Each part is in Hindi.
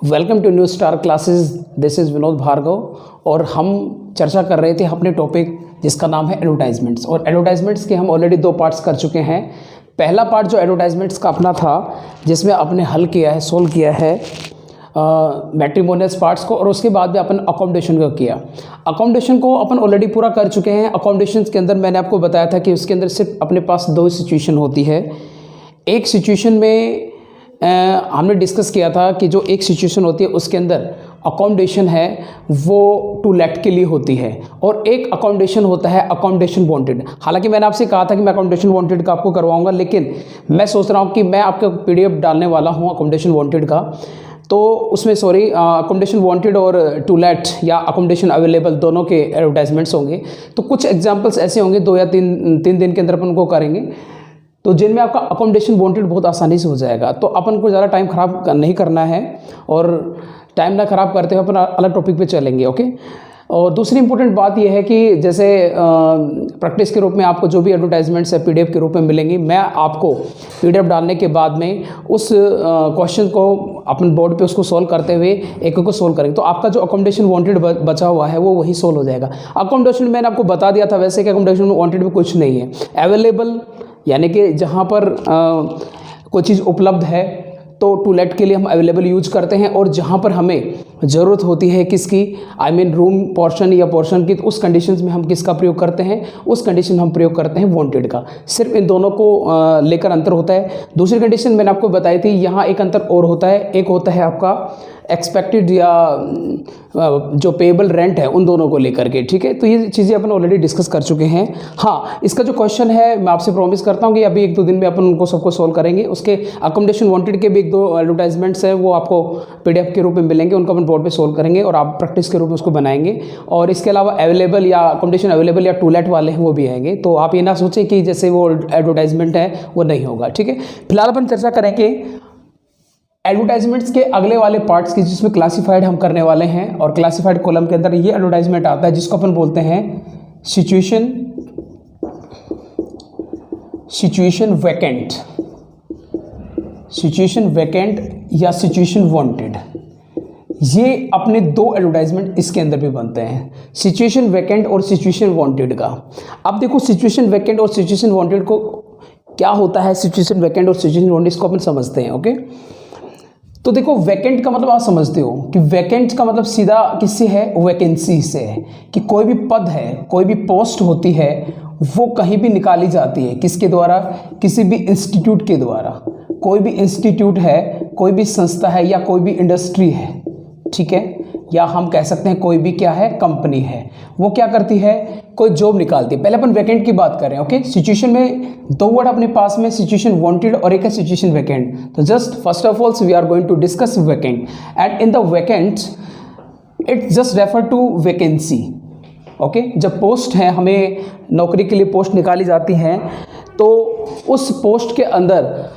Welcome to new star classes. This is Vinod Bhargav और हम चर्चा कर रहे थे अपने टॉपिक जिसका नाम है एडवर्टाइजमेंट्स। और एडवर्टाइजमेंट्स के हम ऑलरेडी 2 पार्ट्स कर चुके हैं। पहला पार्ट जो एडवर्टाइजमेंट्स का अपना था जिसमें आपने हल किया है, सोल्व किया है मैट्रिमोनियल्स पार्ट्स को, और उसके बाद में अपन अकोमोडेशन को किया। अकोमोडेशन को अपन ऑलरेडी पूरा कर चुके हैं। अकोमोडेशन के अंदर मैंने आपको बताया था कि उसके अंदर सिर्फ अपने पास 2 सिचुएशन होती है। एक सिचुएशन में हमने डिस्कस किया था कि जो एक सिचुएशन होती है उसके अंदर अकोमोडेशन है वो टू लेट के लिए होती है, और एक अकोमोडेशन होता है अकोमोडेशन वांटेड। हालांकि मैंने आपसे कहा था कि मैं अकोमोडेशन वांटेड का आपको करवाऊंगा, लेकिन मैं सोच रहा हूँ कि मैं आपको PDF डालने वाला हूँ अकोमोडेशन वांटेड का, तो उसमें अकोमोडेशन वांटेड और टू लेट या अकोमोडेशन अवेलेबल दोनों के एडवर्टाइजमेंट्स होंगे। तो कुछ एग्जांपल्स ऐसे होंगे 2 या 3 दिन के अंदर अपन को करेंगे, तो जिनमें आपका अकोमोडेशन वांटेड बहुत आसानी से हो जाएगा। तो अपन को ज़्यादा टाइम ख़राब नहीं करना है, और टाइम ना ख़राब करते हुए अपन अलग टॉपिक पे चलेंगे। ओके। और दूसरी इंपॉर्टेंट बात यह है कि जैसे प्रैक्टिस के रूप में आपको जो भी एडवर्टाइजमेंट्स है PDF के रूप में मिलेंगी, मैं आपको PDF डालने के बाद में उस क्वेश्चन को अपन बोर्ड पे उसको सोल्व करते हुए एक को सोल्व करेंगे। तो आपका जो अकोमोडेशन वांटेड बचा हुआ है वो वही सोल्व हो जाएगा। अकोमोडेशन मैंने आपको बता दिया था वैसे कि अकोमोडेशन वांटेड में कुछ नहीं है। अवेलेबल यानी कि जहाँ पर कोई चीज़ उपलब्ध है तो टू लेट के लिए हम अवेलेबल यूज करते हैं, और जहाँ पर हमें ज़रूरत होती है किसकी, आई मीन रूम पोर्शन या पोर्शन की, तो उस कंडीशंस में हम किसका प्रयोग करते हैं, उस कंडीशन हम प्रयोग करते हैं वांटेड का। सिर्फ इन दोनों को लेकर अंतर होता है। दूसरी कंडीशन मैंने आपको बताई थी, यहाँ एक अंतर और होता है। एक होता है आपका एक्सपेक्टेड या जो पेएबल रेंट है, उन दोनों को लेकर के, ठीक है। तो ये चीज़ें अपन ऑलरेडी डिस्कस कर चुके हैं। हाँ, इसका जो क्वेश्चन है मैं आपसे प्रॉमिस करता हूँ कि अभी 1-2 दिन में अपन उनको सबको सोल्व करेंगे। उसके अकोमोडेशन वांटेड के भी 1-2 एडवर्टाइजमेंट्स हैं, वो आपको PDF के रूप में मिलेंगे, उनको अपन बोर्ड पे सोल्व करेंगे और आप प्रैक्टिस के रूप में उसको बनाएंगे। और इसके अलावा अवेलेबल या अकोमोडेशन अवेलेबल या टू लेट वाले हैं वो भी आएंगे। तो आप ये ना सोचें कि जैसे वो एडवर्टाइजमेंट है वो नहीं होगा, ठीक है। फिलहाल अपन चर्चा करेंगे एडवर्टाइजमेंट्स के अगले वाले पार्ट्स की, जिसमें क्लासिफाइड हम करने वाले हैं। और क्लासिफाइड कॉलम के अंदर ये एडवर्टाइजमेंट आता है जिसको अपन बोलते हैं सिचुएशन वैकेंट या सिचुएशन वांटेड। ये अपने 2 एडवर्टाइजमेंट इसके अंदर भी बनते हैं, सिचुएशन वैकेंट और सिचुएशन वांटेड का। अब देखो सिचुएशन वैकेंट और सिचुएशन वांटेड को क्या होता है, सिचुएशन वैकेंट और सिचुएशन वांटेड इसको अपन समझते हैं। ओके। तो देखो वैकेंट का मतलब आप समझते हो कि वैकेंट का मतलब सीधा किससे है, वैकेंसी से है, कि कोई भी पद है, कोई भी पोस्ट होती है वो कहीं भी निकाली जाती है, किसके द्वारा, किसी भी इंस्टीट्यूट के द्वारा। कोई भी इंस्टीट्यूट है, कोई भी संस्था है, या कोई भी इंडस्ट्री है, ठीक है, या हम कह सकते हैं कोई भी क्या है, कंपनी है, वो क्या करती है, कोई जॉब निकालती है। पहले अपन वैकेंट की बात करें। ओके। सिचुएशन में 2 वर्ड अपने पास में, सिचुएशन वांटेड और एक है सिचुएशन वैकेंट। तो just first of all we are going to discuss vacant, and in the vacant it just refer to vacancy. Okay. जब पोस्ट है, हमें नौकरी के लिए पोस्ट निकाली जाती हैं, तो उस पोस्ट के अंदर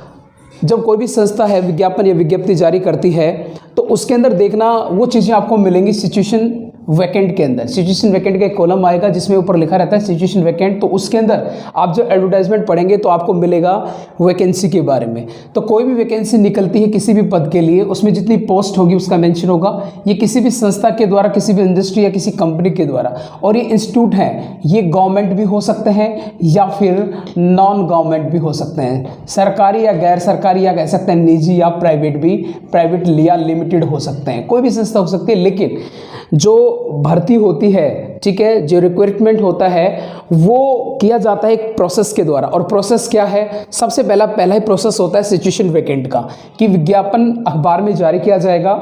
जब कोई भी संस्था है विज्ञापन या विज्ञप्ति जारी करती है, तो उसके अंदर देखना वो चीज़ें आपको मिलेंगी सिचुएशन वैकेंट के अंदर। सिचुएशन वैकेंट का एक कॉलम आएगा जिसमें ऊपर लिखा रहता है सिचुएशन वैकेंट। तो उसके अंदर आप जो एडवर्टाइजमेंट पढ़ेंगे तो आपको मिलेगा वैकेंसी के बारे में। तो कोई भी वैकेंसी निकलती है किसी भी पद के लिए, उसमें जितनी पोस्ट होगी उसका मेंशन होगा। ये किसी भी संस्था के द्वारा, किसी भी इंडस्ट्री या किसी कंपनी के द्वारा। और ये इंस्टीट्यूट हैं, ये गवर्नमेंट भी हो सकते हैं या फिर नॉन गवर्नमेंट भी हो सकते हैं, सरकारी या गैर सरकारी, या कह सकते हैं निजी या प्राइवेट भी, प्राइवेट या लिमिटेड हो सकते हैं, कोई भी संस्था हो सकती है। लेकिन जो भर्ती होती है, ठीक है, जो रिक्वायरमेंट होता है वो किया जाता है एक प्रोसेस के द्वारा। और प्रोसेस क्या है, सबसे पहला ही प्रोसेस होता है सिचुएशन वैकेंट का, कि विज्ञापन अखबार में जारी किया जाएगा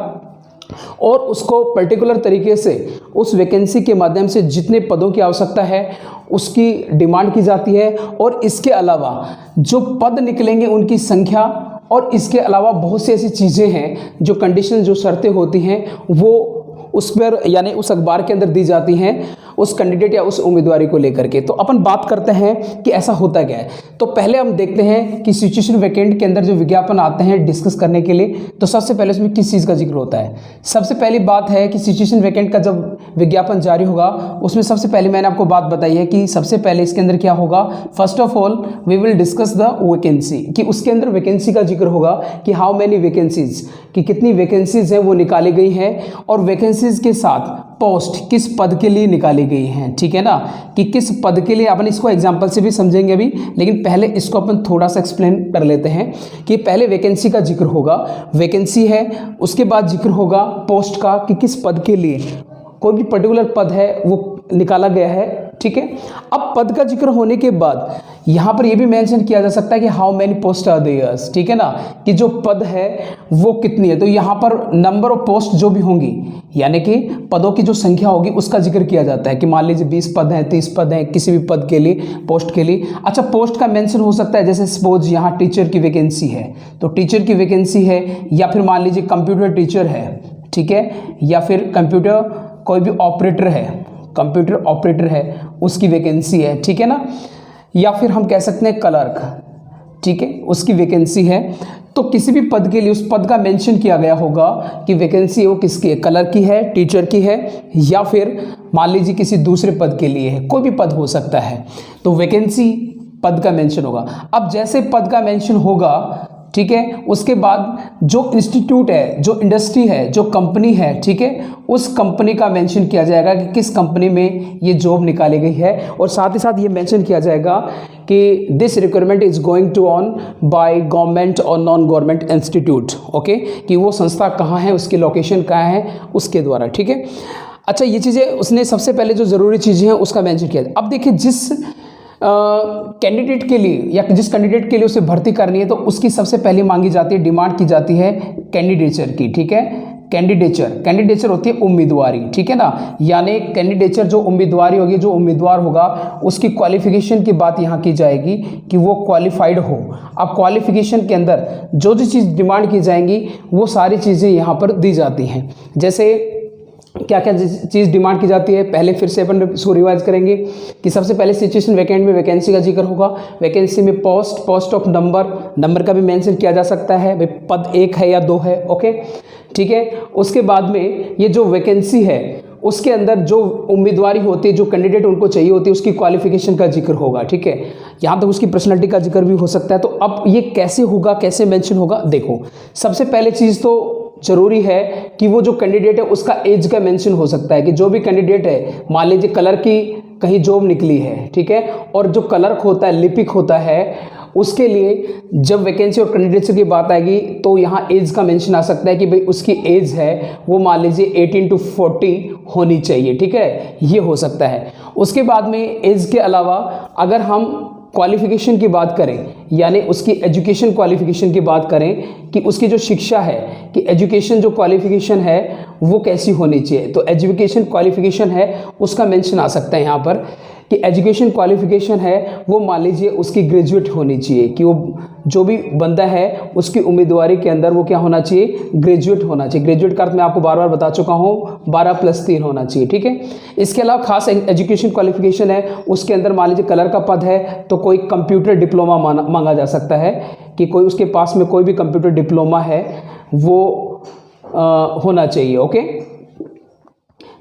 और उसको पर्टिकुलर तरीके से उस वैकेंसी के माध्यम से जितने पदों की आवश्यकता है उसकी डिमांड की जाती है। और इसके अलावा जो पद निकलेंगे उनकी संख्या, और इसके अलावा बहुत सी ऐसी चीज़ें हैं जो कंडीशन, जो शर्तें होती हैं वो उस पर यानी उस अखबार के अंदर दी जाती हैं। उस कैंडिडेट या उस उम्मीदवारी को लेकर के। तो अपन बात करते हैं कि ऐसा होता क्या है। तो पहले हम देखते हैं कि सिचुएशन वैकेंट के अंदर जो विज्ञापन आते हैं डिस्कस करने के लिए, तो सबसे पहले उसमें किस चीज़ का जिक्र होता है। सबसे पहली बात है कि सिचुएशन वैकेंट का जब विज्ञापन जारी होगा उसमें सबसे पहले मैंने आपको बात बताई है कि सबसे पहले इसके अंदर क्या होगा, first of all we will discuss the vacancy, कि उसके अंदर वैकेंसी का जिक्र होगा कि हाउ मैनी वैकेंसीज, कि कितनी वैकेंसीज हैं वो निकाली गई हैं, और वैकेंसीज के साथ पोस्ट किस पद के लिए निकाली गई हैं, ठीक है ना, कि किस पद के लिए। अपन इसको एग्जांपल से भी समझेंगे अभी, लेकिन पहले इसको अपन थोड़ा सा एक्सप्लेन कर लेते हैं कि पहले वैकेंसी का जिक्र होगा, वैकेंसी है, उसके बाद जिक्र होगा पोस्ट का कि किस पद के लिए कोई भी पर्टिकुलर पद है वो निकाला गया है, ठीक है। अब पद का जिक्र होने के बाद यहाँ पर ये भी मेंशन किया जा सकता है कि how many post are there's, ठीक है ना, कि जो पद है वो कितनी है। तो यहाँ पर नंबर ऑफ पोस्ट जो भी होंगी, यानी कि पदों की जो संख्या होगी उसका जिक्र किया जाता है कि मान लीजिए 20 पद हैं, 30 पद हैं किसी भी पद के लिए, पोस्ट के लिए। अच्छा, पोस्ट का मेंशन हो सकता है, जैसे सपोज यहाँ टीचर की वैकेंसी है तो टीचर की वैकेंसी है, या फिर मान लीजिए कंप्यूटर टीचर है, ठीक है, या फिर कंप्यूटर कोई भी ऑपरेटर है, कंप्यूटर ऑपरेटर है उसकी वैकेंसी है, ठीक है ना, या फिर हम कह सकते हैं क्लर्क, ठीक है, उसकी वैकेंसी है। तो किसी भी पद के लिए उस पद का मेंशन किया गया होगा कि वैकेंसी वो किसकी है, क्लर्क की है, टीचर की है, या फिर मान लीजिए किसी दूसरे पद के लिए है, कोई भी पद हो सकता है। तो वैकेंसी पद का मेंशन होगा। अब जैसे पद का मेंशन होगा, ठीक है, उसके बाद जो इंस्टीट्यूट है, जो इंडस्ट्री है, जो कंपनी है, ठीक है, उस कंपनी का मेंशन किया जाएगा कि किस कंपनी में ये जॉब निकाली गई है, और साथ ही साथ ये मेंशन किया जाएगा कि this requirement is going to on by government और नॉन गवर्नमेंट इंस्टीट्यूट, ओके, कि वो संस्था कहाँ है, उसकी लोकेशन कहाँ है, उसके द्वारा, ठीक है। अच्छा, ये चीज़ें उसने सबसे पहले जो ज़रूरी चीज़ें हैं उसका मेंशन किया। अब देखिए, जिस कैंडिडेट के लिए या जिस कैंडिडेट के लिए उसे भर्ती करनी है तो उसकी सबसे पहले मांगी जाती है, डिमांड की जाती है कैंडिडेचर की, ठीक है। कैंडिडेचर होती है उम्मीदवारी, ठीक है ना, यानी कैंडिडेचर जो उम्मीदवारी होगी, जो उम्मीदवार होगा उसकी क्वालिफिकेशन की बात यहाँ की जाएगी कि वो क्वालिफाइड हो। अब क्वालिफिकेशन के अंदर जो जो चीज़ डिमांड की जाएंगी वो सारी चीज़ें यहाँ पर दी जाती हैं। जैसे क्या क्या चीज़ डिमांड की जाती है, पहले फिर से अपन इसको रिवाइज करेंगे कि सबसे पहले सिचुएशन वैकेंट में वैकेंसी का जिक्र होगा। वैकेंसी में पोस्ट ऑफ नंबर का भी मेंशन किया जा सकता है, भाई पद 1 है या 2 है, ओके, ठीक है। उसके बाद में ये जो वैकेंसी है उसके अंदर जो उम्मीदवारी होती है, जो कैंडिडेट उनको चाहिए होती है, उसकी क्वालिफिकेशन का जिक्र होगा, ठीक है। यहाँ तक उसकी पर्सनैलिटी का जिक्र भी हो सकता है। तो अब ये कैसे होगा, कैसे मेंशन होगा, देखो, सबसे पहले चीज़ तो जरूरी है कि वो जो कैंडिडेट है उसका एज का मेंशन हो सकता है, कि जो भी कैंडिडेट है, मान लीजिए क्लर्क की कहीं जॉब निकली है, ठीक है, और जो क्लर्क होता है, लिपिक होता है, उसके लिए जब वैकेंसी और कैंडिडेट्स की बात आएगी तो यहाँ एज का मेंशन आ सकता है कि भाई उसकी एज है वो मान लीजिए 18 to 40 होनी चाहिए, ठीक है, ये हो सकता है। उसके बाद में एज के अलावा अगर हम क्वालिफिकेशन की बात करें, यानी उसकी एजुकेशन क्वालिफिकेशन की बात करें कि उसकी जो शिक्षा है, कि एजुकेशन जो क्वालिफिकेशन है वो कैसी होनी चाहिए, तो एजुकेशन क्वालिफिकेशन है उसका मेंशन आ सकता है यहाँ पर कि एजुकेशन क्वालिफिकेशन है वो मान लीजिए उसकी ग्रेजुएट होनी चाहिए, कि वो जो भी बंदा है उसकी उम्मीदवारी के अंदर वो क्या होना चाहिए, ग्रेजुएट होना चाहिए। ग्रेजुएट का अर्थ मैं आपको बार बार बता चुका हूँ, 12+3 होना चाहिए, ठीक है। इसके अलावा खास एजुकेशन क्वालिफिकेशन है, उसके अंदर मान लीजिए कलर का पद है तो कोई कंप्यूटर डिप्लोमा मांगा जा सकता है, कि कोई उसके पास में कोई भी कंप्यूटर डिप्लोमा है वो होना चाहिए, ओके।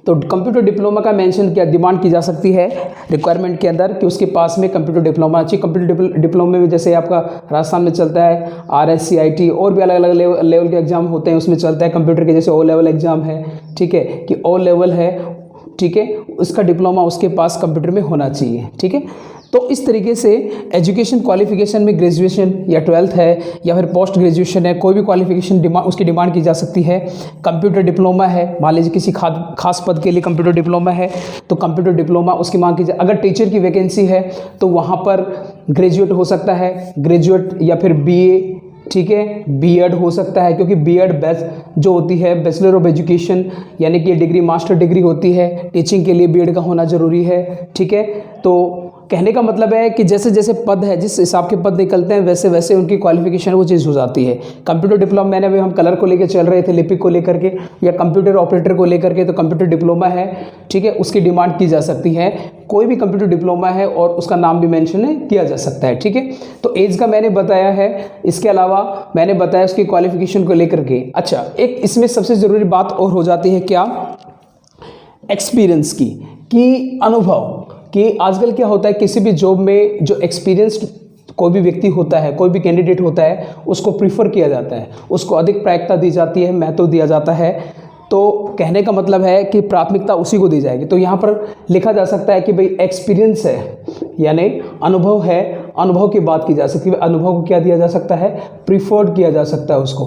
तो कंप्यूटर डिप्लोमा का मेंशन क्या डिमांड की जा सकती है रिक्वायरमेंट के अंदर, कि उसके पास में कंप्यूटर डिप्लोमा चाहिए। कंप्यूटर डिप्लोमा में जैसे आपका राजस्थान में चलता है RSCIT, और भी अलग अलग लेवल के एग्जाम होते हैं, उसमें चलता है कंप्यूटर के, जैसे O लेवल एग्जाम है, ठीक है, कि O लेवल है, ठीक है, उसका डिप्लोमा उसके पास कंप्यूटर में होना चाहिए, ठीक है। तो इस तरीके से एजुकेशन क्वालिफिकेशन में ग्रेजुएशन या 12th है या फिर पोस्ट ग्रेजुएशन है, कोई भी क्वालिफिकेशन उसकी डिमांड की जा सकती है। कंप्यूटर डिप्लोमा है, मान लीजिए किसी खास पद के लिए कंप्यूटर डिप्लोमा है तो कंप्यूटर डिप्लोमा उसकी मांग की जाए। अगर टीचर की वैकेंसी है तो वहाँ पर ग्रेजुएट हो सकता है, ग्रेजुएट या फिर BA, ठीक है, B.Ed हो सकता है, क्योंकि B.Ed जो होती है बैचलर ऑफ एजुकेशन, यानी कि डिग्री मास्टर डिग्री होती है, टीचिंग के लिए B.Ed का होना ज़रूरी है, ठीक है। तो कहने का मतलब है कि जैसे जैसे पद है, जिस हिसाब के पद निकलते हैं वैसे वैसे उनकी क्वालिफिकेशन वो चीज़ हो जाती है। कंप्यूटर डिप्लोमा मैंने अभी हम कलर को लेकर चल रहे थे, लिपिक को लेकर के या कंप्यूटर ऑपरेटर को लेकर के, तो कंप्यूटर डिप्लोमा है, ठीक है, उसकी डिमांड की जा सकती है। कोई भी कंप्यूटर डिप्लोमा है और उसका नाम भी मेंशन किया जा सकता है, ठीक है। तो एज का मैंने बताया है, इसके अलावा मैंने बताया उसकी क्वालिफिकेशन को लेकर के। अच्छा, एक इसमें सबसे ज़रूरी बात और हो जाती है क्या, एक्सपीरियंस की, कि अनुभव, कि आजकल क्या होता है किसी भी जॉब में जो एक्सपीरियंस्ड कोई भी व्यक्ति होता है, कोई भी कैंडिडेट होता है, उसको प्रीफर किया जाता है, उसको अधिक प्रायिकता दी जाती है, महत्व दिया जाता है। तो कहने का मतलब है कि प्राथमिकता उसी को दी जाएगी। तो यहाँ पर लिखा जा सकता है कि भाई एक्सपीरियंस है यानी अनुभव है, अनुभव की बात की जा सकती है। अनुभव को क्या दिया जा सकता है, प्रीफर्ड किया जा सकता है, उसको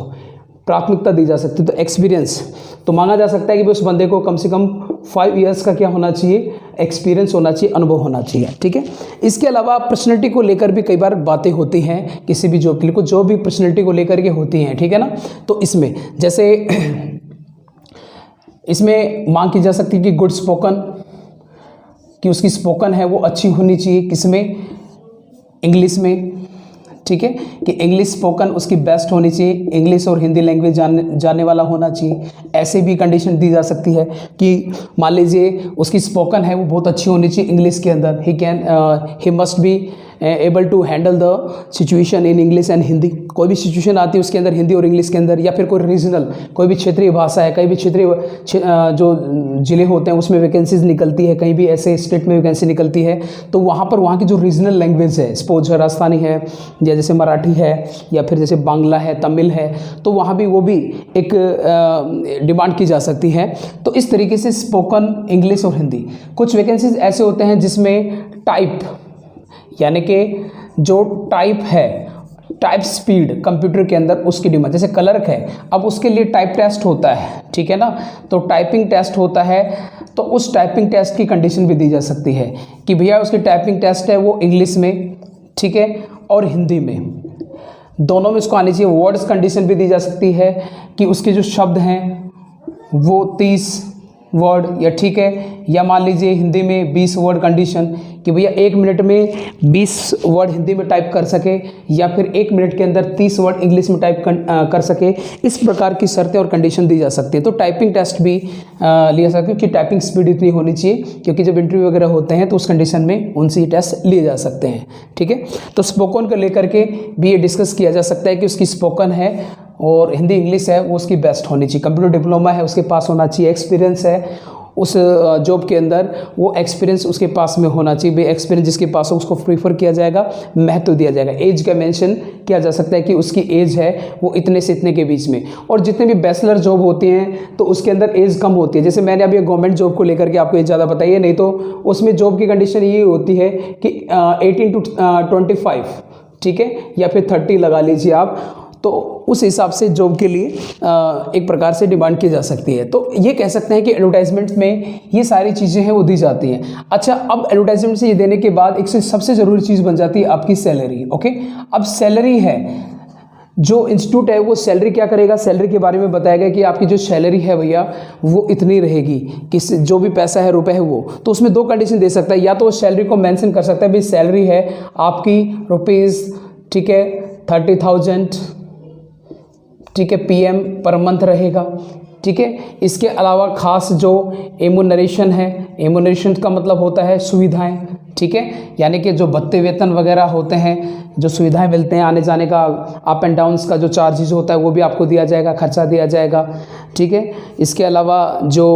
प्राथमिकता दी जा सकती है। तो एक्सपीरियंस तो मांगा जा सकता है कि भाई उस बंदे को कम से कम 5 इयर्स का क्या होना चाहिए, एक्सपीरियंस होना चाहिए, अनुभव होना चाहिए, ठीक है। इसके अलावा पर्सनैलिटी को लेकर भी कई बार बातें होती हैं किसी भी जॉब के लिए, जो भी पर्सनैलिटी को लेकर के होती हैं, ठीक है ना। तो इसमें जैसे इसमें मांग की जा सकती है कि गुड स्पोकन, कि उसकी स्पोकन है वो अच्छी होनी चाहिए, किसमें, इंग्लिश में, ठीक है, कि इंग्लिश स्पोकन उसकी बेस्ट होनी चाहिए, इंग्लिश और हिंदी लैंग्वेज जानने वाला होना चाहिए। ऐसे भी कंडीशन दी जा सकती है कि मान लीजिए उसकी स्पोकन है वो बहुत अच्छी होनी चाहिए इंग्लिश के अंदर, he must be able to handle the situation in English and Hindi. कोई भी सिचुएशन आती है उसके अंदर हिंदी और इंग्लिश के अंदर, या फिर कोई रीजनल कोई भी क्षेत्रीय भाषा है, कहीं भी क्षेत्रीय जो जिले होते हैं उसमें वैकेंसीज निकलती है, कहीं भी ऐसे स्टेट में वैकेंसी निकलती है, तो वहाँ पर वहाँ की जो रीजनल लैंग्वेज है, सपोज राजस्थानी है या जैसे मराठी है या फिर जैसे बांग्ला है, तमिल है, तो वहाँ भी वो भी एक डिमांड की जा सकती है। तो इस तरीके से स्पोकन, इंग्लिश और हिंदी। कुछ वैकेंसीज ऐसे होते हैं जिसमें टाइप यानी कि जो टाइप है, टाइप स्पीड कंप्यूटर के अंदर उसकी डिमांड, जैसे क्लर्क है, अब उसके लिए टाइप टेस्ट होता है, ठीक है ना, तो टाइपिंग टेस्ट होता है, तो उस टाइपिंग टेस्ट की कंडीशन भी दी जा सकती है कि भैया उसकी टाइपिंग टेस्ट है वो इंग्लिश में, ठीक है, और हिंदी में, दोनों में उसको आनी चाहिए। वर्ड्स कंडीशन भी दी जा सकती है कि उसके जो शब्द हैं वो 30 वर्ड, या ठीक है, या मान लीजिए हिंदी में 20 वर्ड कंडीशन, कि भैया 1 मिनट में 20 वर्ड हिंदी में टाइप कर सके, या फिर 1 मिनट के अंदर 30 वर्ड इंग्लिश में टाइप कर सके। इस प्रकार की शर्तें और कंडीशन दी जा सकती है। तो टाइपिंग टेस्ट भी लिया जा सकता है कि टाइपिंग स्पीड इतनी होनी चाहिए, क्योंकि जब इंटरव्यू वगैरह होते हैं तो उस कंडीशन में उनसे ये टेस्ट लिए जा सकते हैं, ठीक है। तो स्पोकन को लेकर के भी ये डिस्कस किया जा सकता है कि उसकी स्पोकन है और हिंदी इंग्लिश है वो उसकी बेस्ट होनी चाहिए, कंप्यूटर डिप्लोमा है उसके पास होना चाहिए, एक्सपीरियंस है उस जॉब के अंदर वो एक्सपीरियंस उसके पास में होना चाहिए। भाई एक्सपीरियंस जिसके पास हो उसको प्रीफर किया जाएगा, महत्व दिया जाएगा। एज का मेंशन किया जा सकता है कि उसकी एज है वो इतने से इतने के बीच में। और जितने भी बैचलर जॉब होती हैं तो उसके अंदर एज कम होती है। जैसे मैंने अभी गवर्नमेंट जॉब को लेकर के आपको एज ज़्यादा बताई है, नहीं तो उसमें जॉब की कंडीशन ये होती है कि 18 to 25, ठीक है, या फिर 30 लगा लीजिए आप, तो उस हिसाब से जॉब के लिए एक प्रकार से डिमांड की जा सकती है। तो ये कह सकते हैं कि एडवर्टाइजमेंट में ये सारी चीज़ें हैं वो दी जाती हैं। अच्छा, अब एडवर्टाइजमेंट से ये देने के बाद एक से सबसे ज़रूरी चीज़ बन जाती है आपकी सैलरी। ओके, अब सैलरी है, जो इंस्टीट्यूट है वो सैलरी क्या करेगा, सैलरी के बारे में बताया गया कि आपकी जो सैलरी है भैया वो इतनी रहेगी, किस जो भी पैसा है रुपए है वो, तो उसमें 2 कंडीशन दे सकता है। या तो सैलरी को मेंशन कर सकता है, भाई सैलरी है आपकी रुपीज़, ठीक है, 30,000, ठीक है, PM पर मंथ रहेगा, ठीक है। इसके अलावा खास जो एमुनरेशन है, एमुनरेशन का मतलब होता है सुविधाएं, ठीक है, यानी कि जो भत्ते वेतन वगैरह होते हैं, जो सुविधाएं मिलते हैं, आने जाने का, अप एंड डाउन्स का जो चार्जेस होता है वो भी आपको दिया जाएगा, खर्चा दिया जाएगा, ठीक है। इसके अलावा जो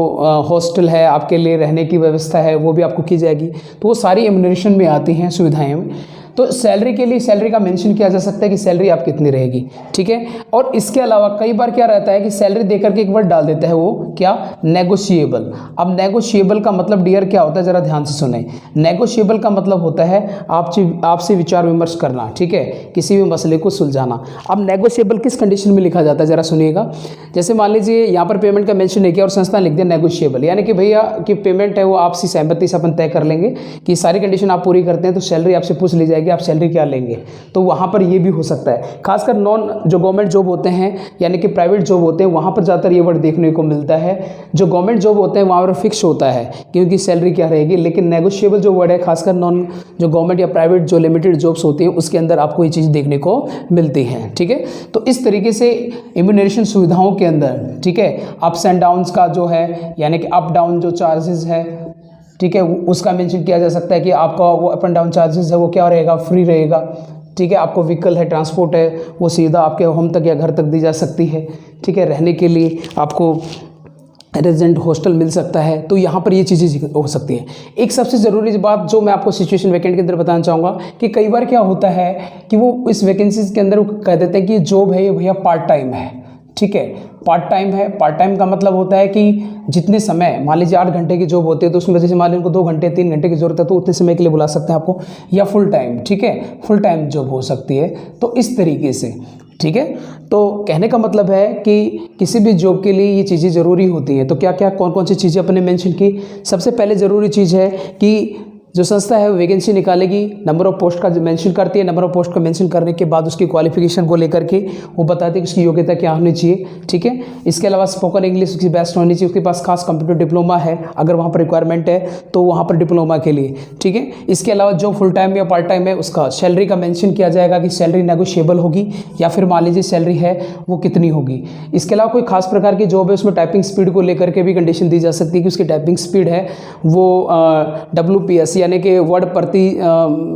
हॉस्टल है आपके लिए रहने की व्यवस्था है वो भी आपको की जाएगी। तो वो सारी एमुनरेशन में आती हैं सुविधाएँ में। तो सैलरी के लिए सैलरी का मेंशन किया जा सकता है कि सैलरी आप कितनी रहेगी, ठीक है। और इसके अलावा कई बार क्या रहता है कि सैलरी देकर के एक वर्ड डाल देता है, वो क्या, नेगोशिएबल। अब नेगोशिएबल का मतलब डियर क्या होता है, ज़रा ध्यान से सुने। नेगोशिएबल का मतलब होता है आपसे विचार विमर्श करना, ठीक है, किसी भी मसले को सुलझाना। अब नेगोशिएबल किस कंडीशन में लिखा जाता है, ज़रा सुनिएगा। जैसे मान लीजिए यहाँ पर पेमेंट का मेंशन नहीं किया और संस्था लिख दिया नेगोशिएबल, यानी कि भैया की पेमेंट है वो आपसी सहमति से अपन तय कर लेंगे कि सारी कंडीशन आप पूरी करते हैं तो सैलरी आपसे पूछ ली जाएगी कि आप सैलरी क्या लेंगे, तो वहाँ पर ये भी हो सकता है। खासकर नॉन जो गवर्नमेंट जॉब होते हैं यानी कि प्राइवेट जॉब होते हैं, वहाँ पर ज़्यादातर ये वर्ड देखने को मिलता है। जो गवर्नमेंट जॉब होते हैं वहाँ पर फिक्स होता है कि उनकी सैलरी क्या रहेगी, लेकिन नेगोशिएबल जो वर्ड है खासकर नॉन जो गवर्नमेंट या प्राइवेट जो लिमिटेड जॉब्स होती हैं उसके अंदर आपको ये चीज़ देखने को मिलती है। ठीक है, तो इस तरीके से इम्यूनरेशन सुविधाओं के अंदर, ठीक है, अप्स एंड डाउन्स का जो है यानी कि अप डाउन जो चार्जेस है, ठीक है, उसका मेंशन किया जा सकता है कि आपका वो अप एंड डाउन चार्जेस है वो क्या रहेगा, फ्री रहेगा। ठीक है, आपको व्हीकल है, ट्रांसपोर्ट है, वो सीधा आपके होम तक या घर तक दी जा सकती है। ठीक है, रहने के लिए आपको रेजिडेंट हॉस्टल मिल सकता है। तो यहाँ पर ये चीज़ें हो सकती हैं। एक सबसे ज़रूरी बात जो मैं आपको सिचुएशन वैकेंट के अंदर बताना चाहूँगा कि कई बार क्या होता है कि वो इस वैकेंसीज के अंदर वो कह देते हैं कि जॉब है ये भैया पार्ट टाइम है। ठीक है, पार्ट टाइम है। पार्ट टाइम का मतलब होता है कि जितने समय, मान लीजिए 8 घंटे की जॉब होती है तो उसमें जैसे मान लीजिए उनको 2 घंटे 3 घंटे की जरूरत है तो उतने समय के लिए बुला सकते हैं आपको, या फुल टाइम। ठीक है, फुल टाइम जॉब हो सकती है। तो इस तरीके से, ठीक है, तो कहने का मतलब है कि किसी भी जॉब के लिए ये चीज़ें ज़रूरी होती हैं। तो क्या क्या कौन कौन सी चीज़ें अपने मेंशन की। सबसे पहले ज़रूरी चीज़ है कि जो संस्था है वो वैकेंसी निकालेगी, नंबर ऑफ पोस्ट का मेंशन करती है। नंबर ऑफ पोस्ट का मेंशन करने के बाद उसकी क्वालिफिकेशन को लेकर के वो बताती है कि उसकी योग्यता क्या होनी चाहिए। ठीक है, इसके अलावा स्पोकन इंग्लिश उसकी बेस्ट होनी चाहिए, उसके पास खास कंप्यूटर डिप्लोमा है अगर वहाँ पर रिक्वायरमेंट है तो वहाँ पर डिप्लोमा के लिए। ठीक है, इसके अलावा जो फुल टाइम या पार्ट टाइम है उसका सैलरी का मेंशन किया जाएगा कि सैलरी नेगोशिएबल होगी या फिर मान लीजिए सैलरी है वो कितनी होगी। इसके अलावा कोई खास प्रकार की जॉब है उसमें टाइपिंग स्पीड को लेकर के भी कंडीशन दी जा सकती है कि उसकी टाइपिंग स्पीड है वो WPS यानी कि वर्ड प्रति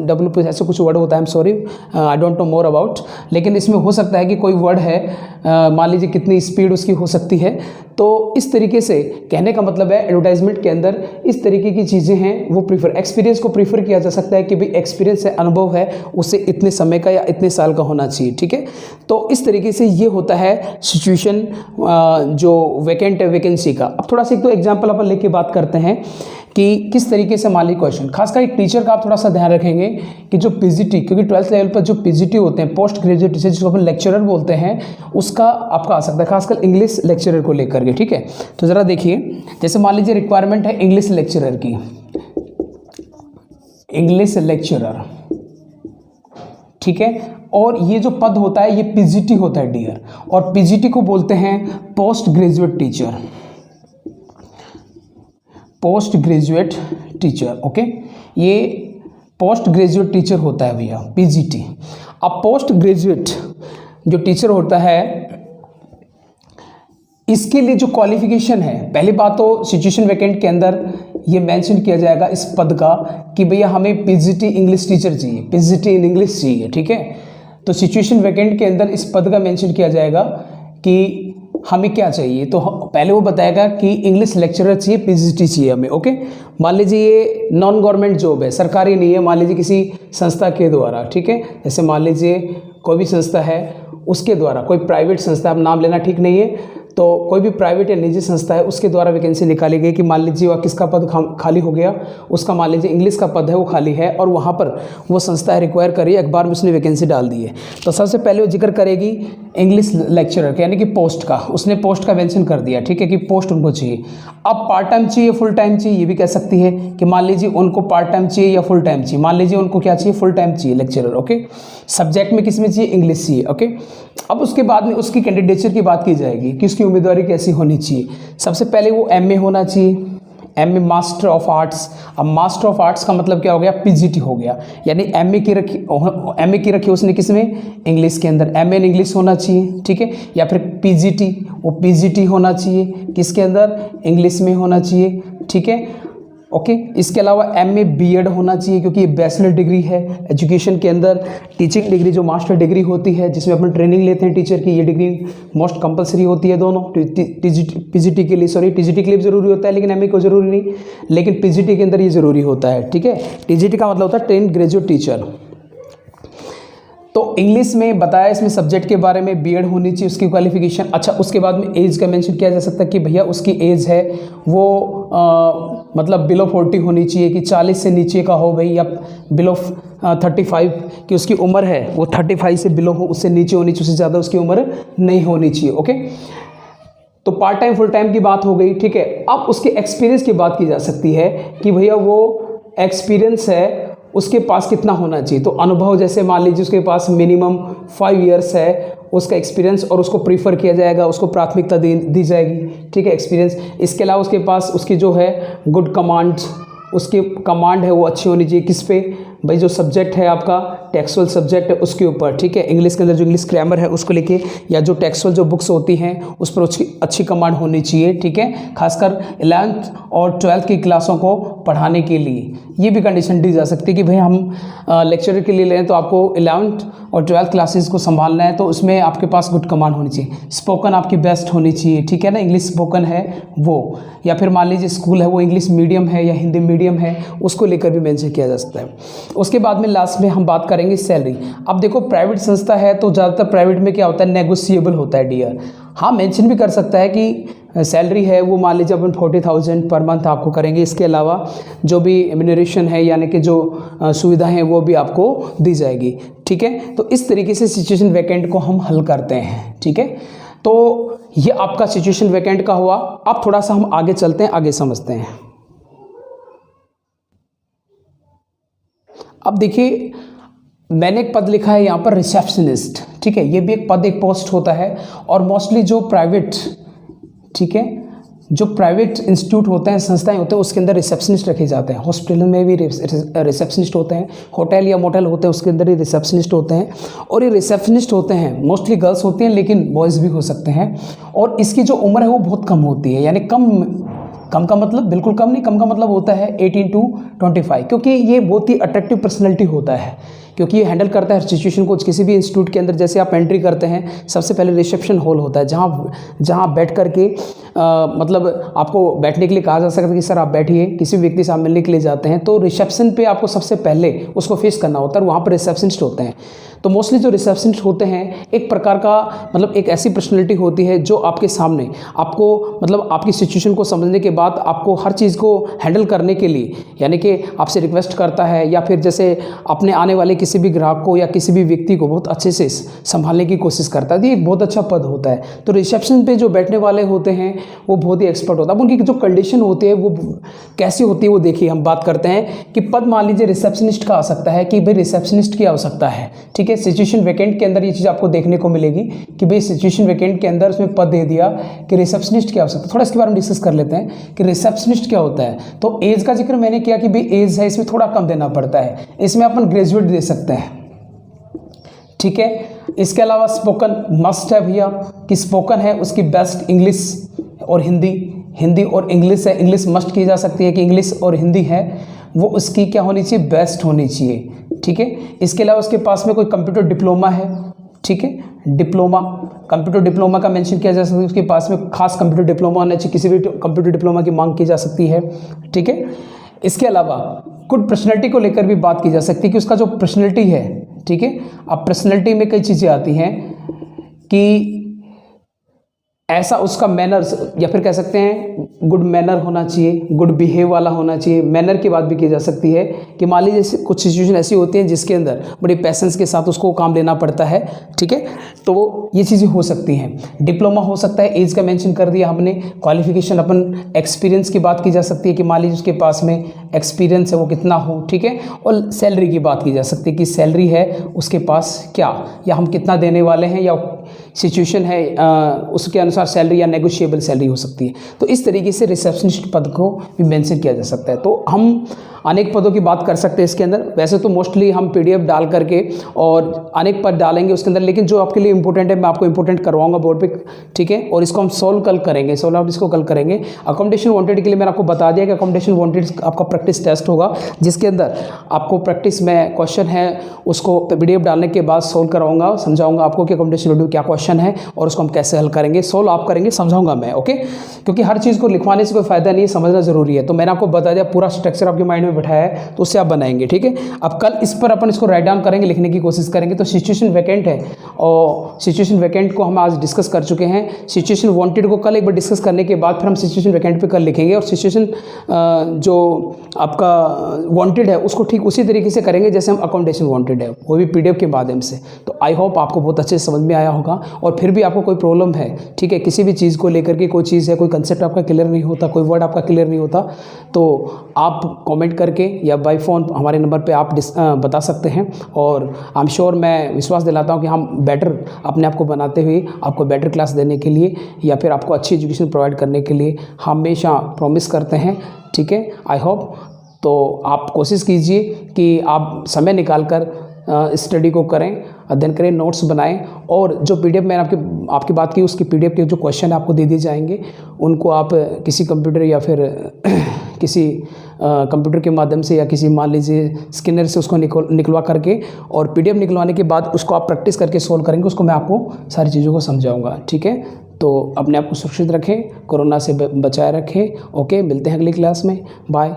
WPS ऐसे कुछ वर्ड होता है, I am sorry I don't know more about, लेकिन इसमें हो सकता है कि कोई वर्ड है मान लीजिए कितनी स्पीड उसकी हो सकती है। तो इस तरीके से कहने का मतलब है एडवर्टाइजमेंट के अंदर इस तरीके की चीज़ें हैं वो प्रीफर, एक्सपीरियंस को प्रीफर किया जा सकता है कि भाई एक्सपीरियंस है, अनुभव है, उससे इतने समय का या इतने साल का होना चाहिए। ठीक है, तो इस तरीके से ये होता है सिचुएशन जो वैकेंट है वैकेंसी का। अब थोड़ा सा एक तो एग्जाम्पल अपन लेके बात करते हैं कि किस तरीके से मान लीजिए क्वेश्चन, खासकर एक टीचर का आप थोड़ा सा ध्यान रखेंगे कि जो PGT, क्योंकि 12th लेवल पर जो PGT होते हैं पोस्ट ग्रेजुएट टीचर जिसको अपन लेक्चरर बोलते हैं, उसका आपका आ सकता है खासकर इंग्लिश लेक्चरर को लेकर के। ठीक है, तो ज़रा देखिए जैसे मान लीजिए रिक्वायरमेंट है इंग्लिश लेक्चरर की, इंग्लिश लेक्चरर। ठीक है, और ये जो पद होता है ये PGT होता है डियर, और PGT को बोलते हैं post graduate teacher, post graduate teacher. Okay, ये पोस्ट ग्रेजुएट टीचर होता है भैया PGT। अब पोस्ट ग्रेजुएट जो टीचर होता है इसके लिए जो क्वालिफिकेशन है, पहली बात तो सिचुएशन वैकेंट के अंदर ये मेंशन किया जाएगा इस पद का कि भैया हमें PGT इंग्लिश टीचर चाहिए, PGT इन इंग्लिश चाहिए। ठीक है, तो सिचुएशन वैकेंट के अंदर इस पद का मेंशन किया जाएगा कि हमें क्या चाहिए। तो पहले वो बताएगा कि इंग्लिश लेक्चरर चाहिए, PGT चाहिए हमें। ओके, मान लीजिए ये नॉन गवर्नमेंट जॉब है, सरकारी नहीं है, मान लीजिए किसी संस्था के द्वारा। ठीक है, जैसे मान लीजिए कोई भी संस्था है उसके द्वारा, कोई प्राइवेट संस्था, अब नाम लेना ठीक नहीं है, तो कोई भी प्राइवेट या निजी संस्था है उसके द्वारा वैकेंसी निकाली गई कि मान लीजिए वह किसका पद खाली हो गया, उसका मान लीजिए इंग्लिश का पद है वो खाली है और वहाँ पर वो संस्था रिक्वायर कर रही है, अखबार में उसने वैकेंसी डाल दी है। तो सबसे पहले वो जिक्र करेगी इंग्लिश लेक्चरर का यानी कि पोस्ट का, उसने पोस्ट का मेंशन कर दिया। ठीक है, कि पोस्ट उनको चाहिए। अब पार्ट टाइम चाहिए फुल टाइम चाहिए, ये भी कह सकती है कि मान लीजिए उनको पार्ट टाइम चाहिए या फुल टाइम चाहिए। मान लीजिए उनको क्या चाहिए, फुल टाइम चाहिए लेक्चरर। ओके, सब्जेक्ट में किस में चाहिए, इंग्लिश चाहिए। ओके, अब उसके बाद में उसकी कैंडिडेचर की बात की जाएगी कि उसकी उम्मीदवारी कैसी होनी चाहिए। सबसे पहले वो MA होना चाहिए, MA मास्टर ऑफ आर्ट्स। अब मास्टर ऑफ आर्ट्स का मतलब क्या हो गया, PGT हो गया, यानी MA की रखी उसने किस में, इंग्लिश के अंदर, MA इन इंग्लिश होना चाहिए। ठीक है, या फिर PGT, वो PGT होना चाहिए किसके अंदर, इंग्लिश में होना चाहिए। ठीक है, ओके, इसके अलावा MA B.Ed होना चाहिए क्योंकि ये बैचलर डिग्री है एजुकेशन के अंदर। टीचिंग डिग्री जो मास्टर डिग्री होती है जिसमें अपन ट्रेनिंग लेते हैं टीचर की, ये डिग्री मोस्ट कंपलसरी होती है दोनों। PGT के लिए, सॉरी TGT के लिए ज़रूरी होता है लेकिन MA को ज़रूरी नहीं, लेकिन PGT के अंदर ये ज़रूरी होता है। ठीक है, TGT का मतलब होता है ट्रेन ग्रेजुएट टीचर। तो इंग्लिश में बताया इसमें सब्जेक्ट के बारे में, B.Ed होनी चाहिए उसकी क्वालिफिकेशन। अच्छा, उसके बाद में एज का मेंशन किया जा सकता है कि भैया उसकी एज है वो मतलब बिलो 40 होनी चाहिए, कि 40 से नीचे का हो भाई, या बिलो 35 की उसकी उम्र है वो 35 से बिलो हो, उससे नीचे होनी चाहिए, उससे ज़्यादा उसकी उम्र नहीं होनी चाहिए। ओके, तो पार्ट टाइम फुल टाइम की बात हो गई। ठीक है, अब उसके एक्सपीरियंस की बात की जा सकती है कि भैया वो एक्सपीरियंस है उसके पास कितना होना चाहिए। तो अनुभव जैसे मान लीजिए उसके पास मिनिमम 5 इयर्स है उसका एक्सपीरियंस, और उसको प्रीफर किया जाएगा, उसको प्राथमिकता दी जाएगी, ठीक है, एक्सपीरियंस। इसके अलावा उसके पास उसकी जो है गुड कमांड, उसकी कमांड है वो अच्छी होनी चाहिए। किस पे भाई, जो सब्जेक्ट है आपका टेक्सुअल सब्जेक्ट है उसके ऊपर, ठीक है, इंग्लिश के अंदर जो इंग्लिश ग्रामर है उसको लेके, या जो टेक्सुअल जो बुक्स होती हैं उस पर उसकी अच्छी कमांड होनी चाहिए, ठीक है, खासकर 11th और 12th की क्लासों को पढ़ाने के लिए ये भी कंडीशन दी जा सकती है कि भाई हम लेक्चरर के लिए लें तो आपको 11th और 12th क्लासेस को संभालना है, तो उसमें आपके पास गुड कमांड होनी चाहिए। स्पोकन आपकी बेस्ट होनी चाहिए, ठीक है ना, इंग्लिश स्पोकन है वो, या फिर मान लीजिए स्कूल है वो इंग्लिश मीडियम है या हिंदी मीडियम है, उसको लेकर भी मेंशन किया जा सकता है। उसके बाद में लास्ट में हम बात करेंगे सैलरी। अब देखो प्राइवेट संस्था है तो ज़्यादातर प्राइवेट में क्या होता है, नेगोशिएबल होता है डियर। हाँ, मेंशन भी कर सकता है कि सैलरी है वो मान लीजिए अपन 40,000 पर मंथ आपको करेंगे। इसके अलावा जो भी एम्यूनरेशन है यानी कि जो सुविधाएं हैं वो भी आपको दी जाएगी, ठीक है। तो इस तरीके से सिचुएशन वैकेंट को हम हल करते हैं, ठीक है। तो ये आपका सिचुएशन वैकेंट का हुआ। अब थोड़ा सा हम आगे चलते हैं, आगे समझते हैं। अब देखिए मैंने एक पद लिखा है यहाँ पर रिसेप्शनिस्ट, ठीक है, ये भी एक पद, एक पोस्ट होता है। और मोस्टली जो प्राइवेट, ठीक है, जो प्राइवेट इंस्टीट्यूट होते हैं, संस्थाएं होते हैं, उसके अंदर रिसेप्शनिस्ट रखे जाते हैं। हॉस्पिटल में भी रिसेप्शनिस्ट होते हैं, होटल या मोटल होते हैं उसके अंदर ही रिसेप्शनिस्ट होते हैं। और ये रिसेप्शनिस्ट होते हैं मोस्टली गर्ल्स होती हैं, लेकिन बॉयज़ भी हो सकते हैं। और इसकी जो उम्र है वो बहुत कम होती है, यानी कम का मतलब बिल्कुल कम नहीं, कम का मतलब होता है 18 to 25, क्योंकि ये बहुत ही अट्रैक्टिव पर्सनैलिटी होता है, क्योंकि ये हैंडल करता है हर सिचुएशन को। किसी भी इंस्टीट्यूट के अंदर जैसे आप एंट्री करते हैं, सबसे पहले रिसेप्शन हॉल होता है, जहाँ बैठ करके मतलब आपको बैठने के लिए कहा जा सकता है कि सर आप बैठिए। किसी भी व्यक्ति से आप मिलने के लिए जाते हैं तो रिसेप्शन पे आपको सबसे पहले उसको फेस करना होता है, और वहाँ पर रिसेप्शनिस्ट होते हैं। तो मोस्टली जो रिसेप्शनिस्ट होते हैं एक प्रकार का मतलब एक ऐसी पर्सनैलिटी होती है जो आपके सामने आपको मतलब आपकी सिचुएशन को समझने के बाद आपको हर चीज़ को हैंडल करने के लिए यानी कि आपसे रिक्वेस्ट करता है, या फिर जैसे अपने आने वाले किसी भी ग्राहक को या किसी भी व्यक्ति को बहुत अच्छे से संभालने की कोशिश करता है। तो ये एक बहुत अच्छा पद होता है। तो रिसेप्शन पे जो बैठने वाले होते हैं वो बहुत ही एक्सपर्ट होता है। अब उनकी जो कंडीशन होती है वो कैसी होती है वो देखिए, हम बात करते हैं कि पद मान लीजिए रिसेप्शनिस्ट का आ सकता है कि भाई रिसेप्शनिस्ट की आवश्यकता है, ठीक है। सिचुएशन वैकेंट के अंदर ये चीज़ आपको देखने को मिलेगी कि भाई सिचुएशन वैकेंट के अंदर उसमें पद दे दिया कि रिसेप्शनिस्ट की आवश्यकता। थोड़ा इसके बारे में डिस्कस कर लेते हैं कि रिसेप्शनिस्ट क्या होता है। तो एज का जिक्र मैंने किया कि भाई एज है, इसमें थोड़ा कम देना पड़ता है, इसमें अपन ग्रेजुएट दे सकते हैं, ठीक है। इसके अलावा स्पोकन मस्ट है भैया, कि स्पोकन है उसकी बेस्ट इंग्लिश और हिंदी और इंग्लिश है, इंग्लिश मस्ट की जा सकती है कि इंग्लिश और हिंदी है वो उसकी क्या होनी चाहिए, बेस्ट होनी चाहिए, ठीक है। इसके अलावा उसके पास में कोई कंप्यूटर डिप्लोमा है, ठीक है, डिप्लोमा, कंप्यूटर डिप्लोमा का मेंशन किया जा सकता है, उसके पास में खास कंप्यूटर डिप्लोमा होना चाहिए, किसी भी कंप्यूटर डिप्लोमा की मांग की जा सकती है, ठीक है। इसके अलावा गुड पर्सनैलिटी को लेकर भी बात की जा सकती है कि उसका जो पर्सनैलिटी है, ठीक है। अब पर्सनैलिटी में कई चीज़ें आती हैं कि ऐसा उसका मैनर्स या फिर कह सकते हैं गुड मैनर होना चाहिए, गुड बिहेव वाला होना चाहिए। मैनर की बात भी की जा सकती है कि मान लीजिए कुछ सिचुएशन ऐसी होती हैं जिसके अंदर बड़ी पैसेंस के साथ उसको काम लेना पड़ता है, ठीक है, तो ये चीज़ें हो सकती हैं। डिप्लोमा हो सकता है, एज का मेंशन कर दिया हमने। क्वालिफिकेशन अपन एक्सपीरियंस की बात की जा सकती है कि मान लीजिए उसके पास में एक्सपीरियंस है वो कितना हो, ठीक है। और सैलरी की बात की जा सकती है कि सैलरी है उसके पास क्या, या हम कितना देने वाले हैं, या सिचुएशन है उसके अनुसार सैलरी या नेगोशिएबल सैलरी हो सकती है। तो इस तरीके से रिसेप्शनिस्ट पद को भी मेंशन किया जा सकता है। तो हम अनेक पदों की बात कर सकते हैं इसके अंदर। वैसे तो मोस्टली हम पीडीएफ डाल करके और अनेक पद डालेंगे उसके अंदर, लेकिन जो आपके लिए इंपॉर्टेंट है मैं आपको इंपॉर्टेंट करवाऊंगा बोर्ड पे, ठीक है। और इसको हम सॉल्व कल करेंगे, इसको कल करेंगे। अकोमोडेशन वांटेड के लिए मैंने आपको बता दिया कि अकोमोडेशन वांटेड आपका प्रैक्टिस टेस्ट होगा, जिसके अंदर आपको प्रैक्टिस में क्वेश्चन है उसको पीडीएफ डालने के बाद सॉल्व कराऊंगा, समझाऊंगा आपको कि अकोमोडेशन वांटेड क्या क्वेश्चन है और उसको हम कैसे हल करेंगे। सॉल्व आप करेंगे, समझाऊंगा मैं, ओके। क्योंकि हर चीज़ को लिखवाने से कोई फायदा नहीं है, समझना जरूरी है। तो मैंने आपको बता दिया, पूरा स्ट्रक्चर आपके माइंड में बैठाया है, तो उससे आप बनाएंगे, ठीक है। अब कल इस पर अपन इसको राइट डाउन करेंगे, लिखने की कोशिश करेंगे। तो सिचुएशन वैकेंट है और सिचुएशन वैकेंट को हम आज डिस्कस कर चुके हैं। सिचुएशन वांटेड को कल एक बार डिस्कस करने के बाद फिर हम सिचुएशन वैकेंट पे कल लिखेंगे, और सिचुएशन जो आपका वांटेड है उसको ठीक उसी तरीके से करेंगे जैसे हम अकोमोडेशन वांटेड है, वो भी पीडीएफ के माध्यम से। तो आई होप आपको बहुत अच्छे से समझ में आया होगा। और फिर भी आपको कोई प्रॉब्लम है, ठीक है, किसी भी चीज़ को लेकर के कोई चीज़ है, कोई कंसेप्ट आपका क्लियर नहीं होता, कोई वर्ड आपका क्लियर नहीं होता, तो आप कमेंट करके या बाय फ़ोन हमारे नंबर पे आप बता सकते हैं। और आई एम श्योर, मैं विश्वास दिलाता हूँ कि हम बेटर अपने आप को बनाते हुए आपको बेटर क्लास देने के लिए या फिर आपको अच्छी एजुकेशन प्रोवाइड करने के लिए हमेशा प्रॉमिस करते हैं। ठीक है, आई होप तो आप कोशिश कीजिए कि आप समय निकाल कर स्टडी को करें, अध्ययन करें, नोट्स बनाएं और जो पीडीएफ मैंने आपकी बात की उसकी पीडीएफ के जो क्वेश्चन आपको दे दिए जाएंगे उनको आप किसी कंप्यूटर या फिर किसी कंप्यूटर के माध्यम से या किसी मान लीजिए स्कैनर से उसको निकलवा करके और पीडीएफ निकलवाने के बाद उसको आप प्रैक्टिस करके सोल्व करेंगे, उसको मैं आपको सारी चीज़ों को समझाऊंगा। ठीक है, तो अपने आप को सुरक्षित रखें, कोरोना से बचाए रखें। ओके, मिलते हैं अगली क्लास में, बाय।